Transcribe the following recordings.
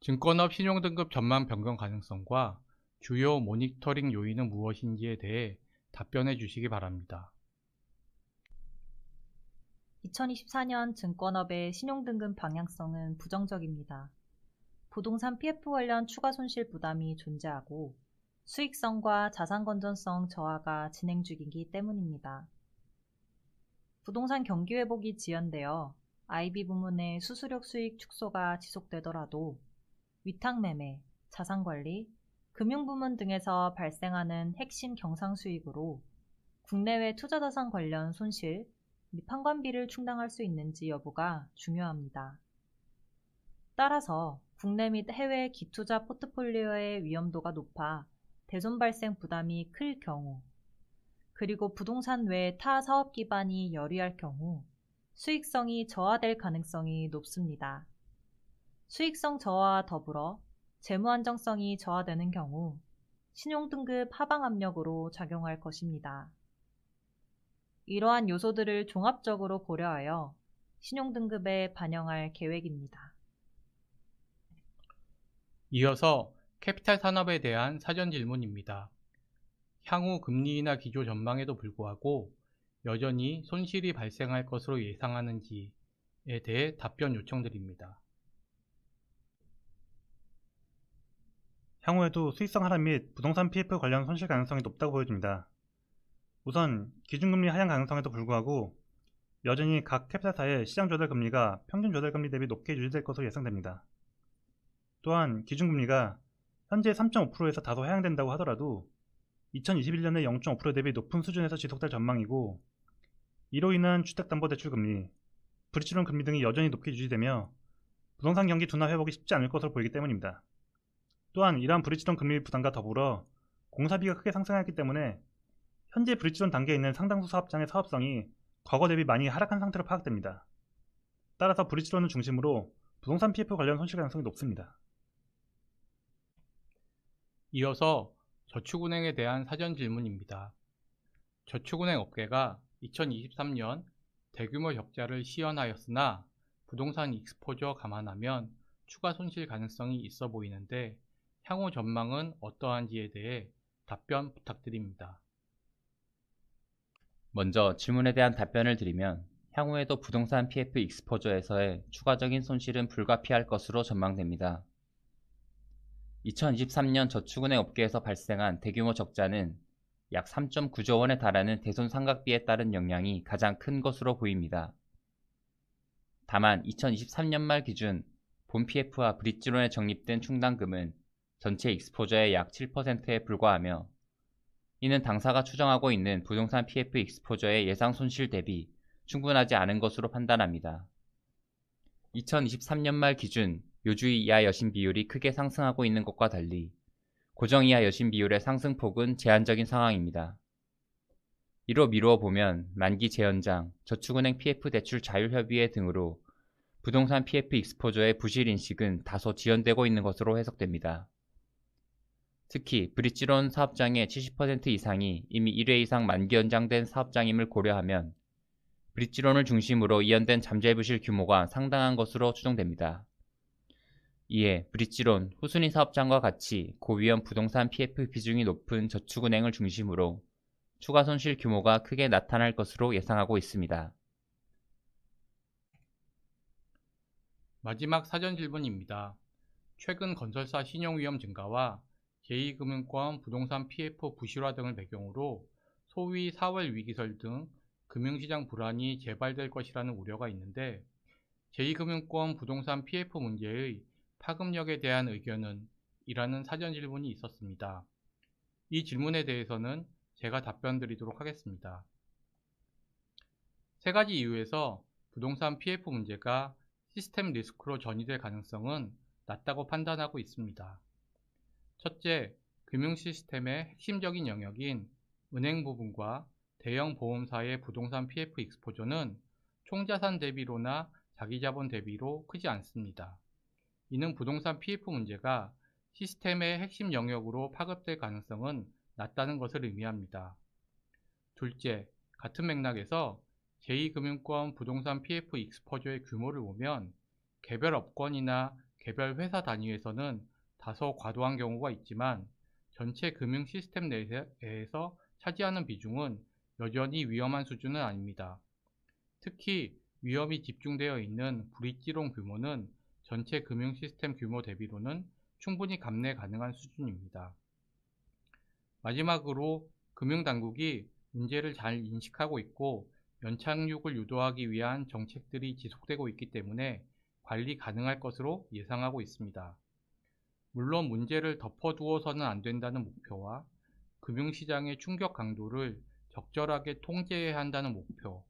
증권업 신용등급 전망 변경 가능성과 주요 모니터링 요인은 무엇인지에 대해 답변해 주시기 바랍니다. 2024년 증권업의 신용등급 방향성은 부정적입니다. 부동산 PF 관련 추가 손실 부담이 존재하고 수익성과 자산 건전성 저하가 진행 중이기 때문입니다. 부동산 경기 회복이 지연되어 IB 부문의 수수력 수익 축소가 지속되더라도 위탁 매매, 자산 관리, 금융 부문 등에서 발생하는 핵심 경상 수익으로 국내외 투자자산 관련 손실 및 판관비를 충당할 수 있는지 여부가 중요합니다. 따라서 국내 및 해외 기투자 포트폴리오의 위험도가 높아 대손 발생 부담이 클 경우, 그리고 부동산 외 타 사업 기반이 열의할 경우 수익성이 저하될 가능성이 높습니다. 수익성 저하와 더불어 재무 안정성이 저하되는 경우 신용등급 하방 압력으로 작용할 것입니다. 이러한 요소들을 종합적으로 고려하여 신용등급에 반영할 계획입니다. 이어서 캐피탈 산업에 대한 사전 질문입니다. 향후 금리 인하 기조 전망에도 불구하고 여전히 손실이 발생할 것으로 예상하는지에 대해 답변 요청드립니다. 향후에도 수익성 하락 및 부동산 PF 관련 손실 가능성이 높다고 보여집니다. 우선 기준금리 하향 가능성에도 불구하고 여전히 각 캐피탈사의 시장 조달 금리가 평균 조달 금리 대비 높게 유지될 것으로 예상됩니다. 또한 기준금리가 현재 3.5%에서 다소 하향된다고 하더라도 2021년에 0.5% 대비 높은 수준에서 지속될 전망이고, 이로 인한 주택담보대출 금리, 브릿지론 금리 등이 여전히 높게 유지되며 부동산 경기 둔화 회복이 쉽지 않을 것으로 보이기 때문입니다. 또한 이러한 브릿지론 금리 부담과 더불어 공사비가 크게 상승했기 때문에 현재 브릿지론 단계에 있는 상당수 사업장의 사업성이 과거 대비 많이 하락한 상태로 파악됩니다. 따라서 브릿지론을 중심으로 부동산 PF 관련 손실 가능성이 높습니다. 이어서 저축은행에 대한 사전 질문입니다. 저축은행 업계가 2023년 대규모 적자를 시현하였으나 부동산 익스포저 감안하면 추가 손실 가능성이 있어 보이는데 향후 전망은 어떠한지에 대해 답변 부탁드립니다. 먼저 질문에 대한 답변을 드리면 향후에도 부동산 PF 익스포저에서의 추가적인 손실은 불가피할 것으로 전망됩니다. 2023년 저축은행 업계에서 발생한 대규모 적자는 약 3.9조 원에 달하는 대손 상각비에 따른 영향이 가장 큰 것으로 보입니다. 다만 2023년 말 기준 본 PF와 브릿지론에 적립된 충당금은 전체 익스포저의 약 7%에 불과하며, 이는 당사가 추정하고 있는 부동산 PF 익스포저의 예상 손실 대비 충분하지 않은 것으로 판단합니다. 2023년 말 기준 요주의 이하 여신 비율이 크게 상승하고 있는 것과 달리 고정 이하 여신 비율의 상승폭은 제한적인 상황입니다. 이로 미루어 보면 만기 재연장, 저축은행 PF 대출 자율협의회 등으로 부동산 PF 익스포저의 부실 인식은 다소 지연되고 있는 것으로 해석됩니다. 특히 브릿지론 사업장의 70% 이상이 이미 1회 이상 만기 연장된 사업장임을 고려하면 브릿지론을 중심으로 이연된 잠재부실 규모가 상당한 것으로 추정됩니다. 이에 브릿지론, 후순위 사업장과 같이 고위험 부동산 PF 비중이 높은 저축은행을 중심으로 추가 손실 규모가 크게 나타날 것으로 예상하고 있습니다. 마지막 사전 질문입니다. 최근 건설사 신용위험 증가와 제2금융권 부동산 PF 부실화 등을 배경으로 소위 4월 위기설 등 금융시장 불안이 재발될 것이라는 우려가 있는데 제2금융권 부동산 PF 문제의 파급력에 대한 의견은? 이라는 사전 질문이 있었습니다. 이 질문에 대해서는 제가 답변 드리도록 하겠습니다. 세 가지 이유에서 부동산 PF 문제가 시스템 리스크로 전이될 가능성은 낮다고 판단하고 있습니다. 첫째, 금융 시스템의 핵심적인 영역인 은행 부분과 대형 보험사의 부동산 PF 익스포저는 총자산 대비로나 자기자본 대비로 크지 않습니다. 이는 부동산 PF 문제가 시스템의 핵심 영역으로 파급될 가능성은 낮다는 것을 의미합니다. 둘째, 같은 맥락에서 제2금융권 부동산 PF 익스포저의 규모를 보면 개별 업권이나 개별 회사 단위에서는 다소 과도한 경우가 있지만 전체 금융 시스템 내에서 차지하는 비중은 여전히 위험한 수준은 아닙니다. 특히 위험이 집중되어 있는 브릿지론 규모는 전체 금융 시스템 규모 대비로는 충분히 감내 가능한 수준입니다. 마지막으로 금융당국이 문제를 잘 인식하고 있고 연착륙을 유도하기 위한 정책들이 지속되고 있기 때문에 관리 가능할 것으로 예상하고 있습니다. 물론 문제를 덮어두어서는 안 된다는 목표와 금융시장의 충격 강도를 적절하게 통제해야 한다는 목표,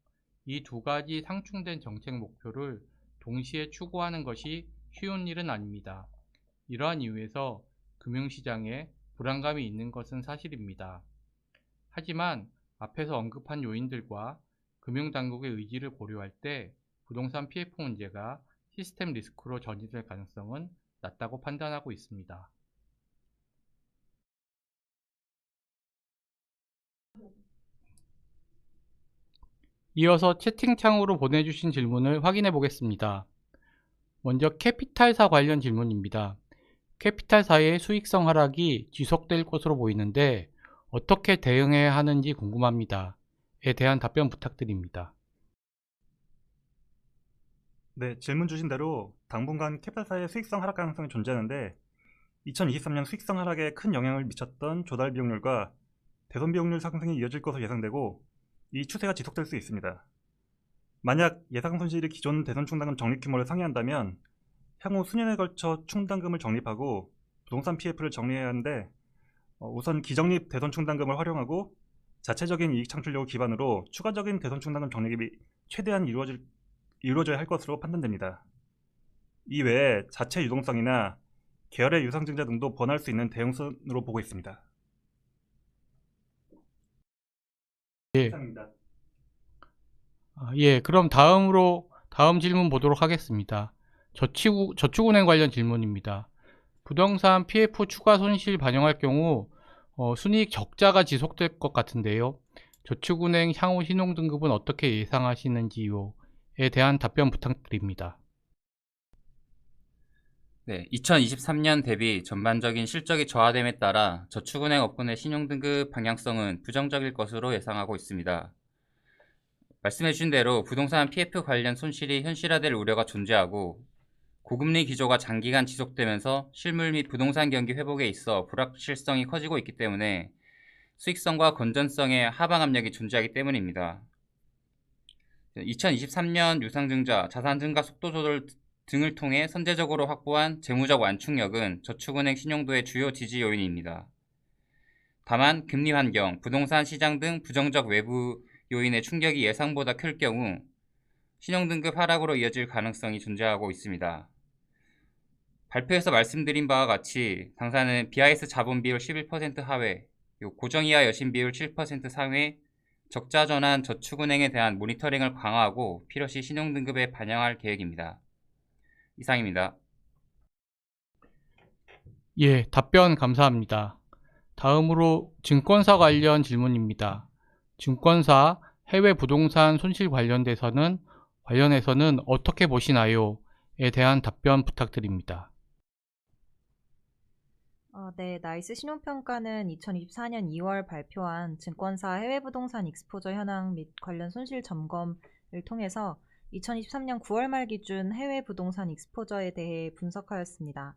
이 두 가지 상충된 정책 목표를 동시에 추구하는 것이 쉬운 일은 아닙니다. 이러한 이유에서 금융시장에 불안감이 있는 것은 사실입니다. 하지만 앞에서 언급한 요인들과 금융당국의 의지를 고려할 때 부동산 PF 문제가 시스템 리스크로 전이될 가능성은 낮다고 판단하고 있습니다. 이어서 채팅창으로 보내주신 질문을 확인해 보겠습니다. 먼저 캐피탈사 관련 질문입니다. 캐피탈사의 수익성 하락이 지속될 것으로 보이는데 어떻게 대응해야 하는지 궁금합니다. 에 대한 답변 부탁드립니다. 네, 질문 주신 대로 당분간 캐피탈사의 수익성 하락 가능성이 존재하는데 2023년 수익성 하락에 큰 영향을 미쳤던 조달 비용률과 대손 비용률 상승이 이어질 것으로 예상되고 이 추세가 지속될 수 있습니다. 만약 예상 손실이 기존 대손 충당금 적립 규모를 상회한다면 향후 수년에 걸쳐 충당금을 적립하고 부동산 PF를 정리해야 하는데 우선 기적립 대손 충당금을 활용하고 자체적인 이익 창출력을 기반으로 추가적인 대손 충당금 적립이 최대한 이루어져야 할 것으로 판단됩니다. 이외에 자체 유동성이나 계열의 유상증자 등도 번할 수 있는 대응선으로 보고 있습니다. 이상입니다. 그럼 다음 질문 보도록 하겠습니다. 저축은행 관련 질문입니다. 부동산 PF 추가 손실 반영할 경우 순이익 적자가 지속될 것 같은데요. 저축은행 향후 신용등급은 어떻게 예상하시는지요에 대한 답변 부탁드립니다. 네, 2023년 대비 전반적인 실적이 저하됨에 따라 저축은행 업군의 신용등급 방향성은 부정적일 것으로 예상하고 있습니다. 말씀해주신 대로 부동산 PF 관련 손실이 현실화될 우려가 존재하고 고금리 기조가 장기간 지속되면서 실물 및 부동산 경기 회복에 있어 불확실성이 커지고 있기 때문에 수익성과 건전성의 하방 압력이 존재하기 때문입니다. 2023년 유상증자, 자산 증가 속도 조절 등을 통해 선제적으로 확보한 재무적 완충력은 저축은행 신용도의 주요 지지 요인입니다. 다만 금리 환경, 부동산 시장 등 부정적 외부 요인의 충격이 예상보다 클 경우 신용등급 하락으로 이어질 가능성이 존재하고 있습니다. 발표에서 말씀드린 바와 같이 당사는 BIS 자본 비율 11% 하회, 고정이하 여신 비율 7% 상회, 적자 전환 저축은행에 대한 모니터링을 강화하고 필요시 신용등급에 반영할 계획입니다. 이상입니다. 답변 감사합니다. 다음으로 증권사 관련 질문입니다. 증권사 해외 부동산 손실 관련해서는 어떻게 보시나요? 에 대한 답변 부탁드립니다. 네, 나이스 신용평가는 2024년 2월 발표한 증권사 해외 부동산 익스포저 현황 및 관련 손실 점검을 통해서 2023년 9월 말 기준 해외 부동산 익스포저에 대해 분석하였습니다.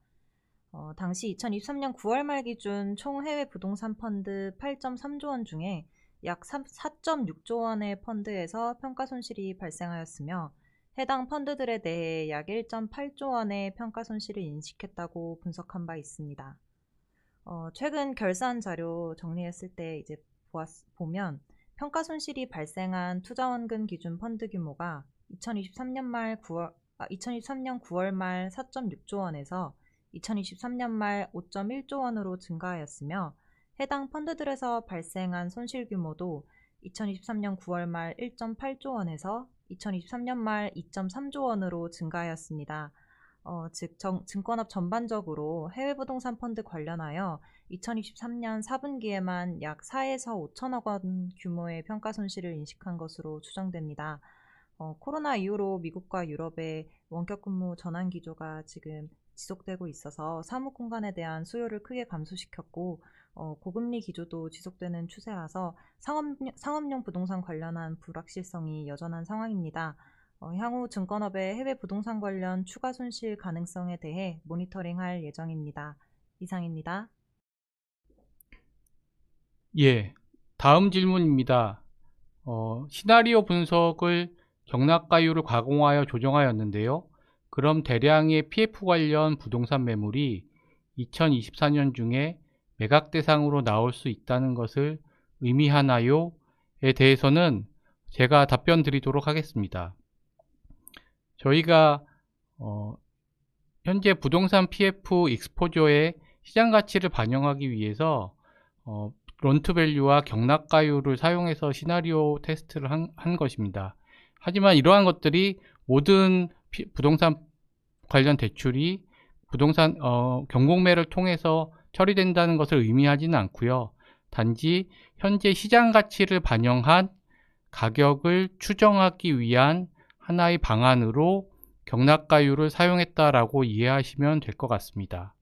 당시 2023년 9월 말 기준 총 해외 부동산 펀드 8.3조 원 중에 약 4.6조 원의 펀드에서 평가 손실이 발생하였으며 해당 펀드들에 대해 약 1.8조 원의 평가 손실을 인식했다고 분석한 바 있습니다. 최근 결산 자료 정리했을 때 이제 보면 평가 손실이 발생한 투자원금 기준 펀드 규모가 2023년 9월 말 4.6조 원에서 2023년 말 5.1조 원으로 증가하였으며 해당 펀드들에서 발생한 손실 규모도 2023년 9월 말 1.8조 원에서 2023년 말 2.3조 원으로 증가하였습니다. 즉 증권업 전반적으로 해외 부동산 펀드 관련하여 2023년 4분기에만 약 4에서 5천억 원 규모의 평가 손실을 인식한 것으로 추정됩니다. 코로나 이후로 미국과 유럽의 원격 근무 전환 기조가 지금 지속되고 있어서 사무 공간에 대한 수요를 크게 감소시켰고 고금리 기조도 지속되는 추세라서 상업용 부동산 관련한 불확실성이 여전한 상황입니다. 향후 증권업의 해외 부동산 관련 추가 손실 가능성에 대해 모니터링할 예정입니다. 이상입니다. 예, 다음 질문입니다. 시나리오 분석을 경락가율을 가공하여 조정하였는데요. 그럼 대량의 PF 관련 부동산 매물이 2024년 중에 매각 대상으로 나올 수 있다는 것을 의미하나요? 에 대해서는 제가 답변 드리도록 하겠습니다. 저희가 현재 부동산 PF 익스포저의 시장 가치를 반영하기 위해서 론투밸류와 경락가율을 사용해서 시나리오 테스트를 한 것입니다. 하지만 이러한 것들이 모든 부동산 관련 대출이 부동산 경공매를 통해서 처리된다는 것을 의미하지는 않고요. 단지 현재 시장 가치를 반영한 가격을 추정하기 위한 하나의 방안으로 경락가율을 사용했다라고 이해하시면 될 것 같습니다.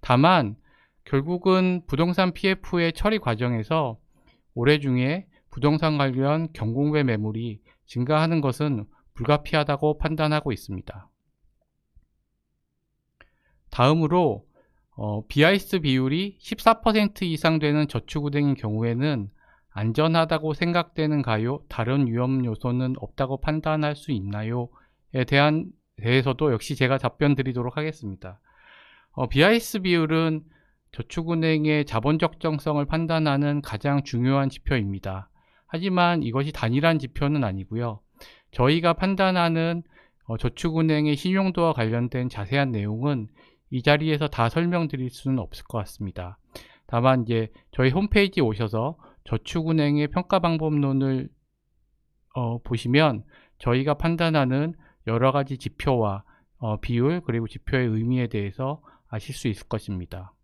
다만 결국은 부동산 PF의 처리 과정에서 올해 중에 부동산 관련 경공매 매물이 증가하는 것은 불가피하다고 판단하고 있습니다. 다음으로 BIS 비율이 14% 이상 되는 저축은행인 경우에는 안전하다고 생각되는가요? 다른 위험 요소는 없다고 판단할 수 있나요? 에 대해서도 역시 제가 답변 드리도록 하겠습니다. BIS 비율은 저축은행의 자본 적정성을 판단하는 가장 중요한 지표입니다. 하지만 이것이 단일한 지표는 아니고요. 저희가 판단하는 저축은행의 신용도와 관련된 자세한 내용은 이 자리에서 다 설명드릴 수는 없을 것 같습니다. 다만 이제 저희 홈페이지에 오셔서 저축은행의 평가 방법론을 보시면 저희가 판단하는 여러 가지 지표와 비율 그리고 지표의 의미에 대해서 아실 수 있을 것입니다.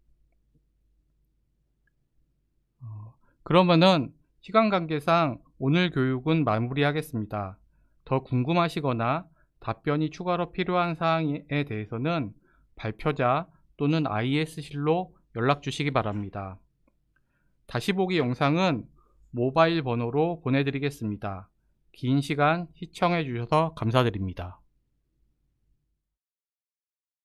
그러면은 시간 관계상 오늘 교육은 마무리하겠습니다. 더 궁금하시거나 답변이 추가로 필요한 사항에 대해서는 발표자 또는 IS실로 연락 주시기 바랍니다. 다시 보기 영상은 모바일 번호로 보내드리겠습니다. 긴 시간 시청해 주셔서 감사드립니다.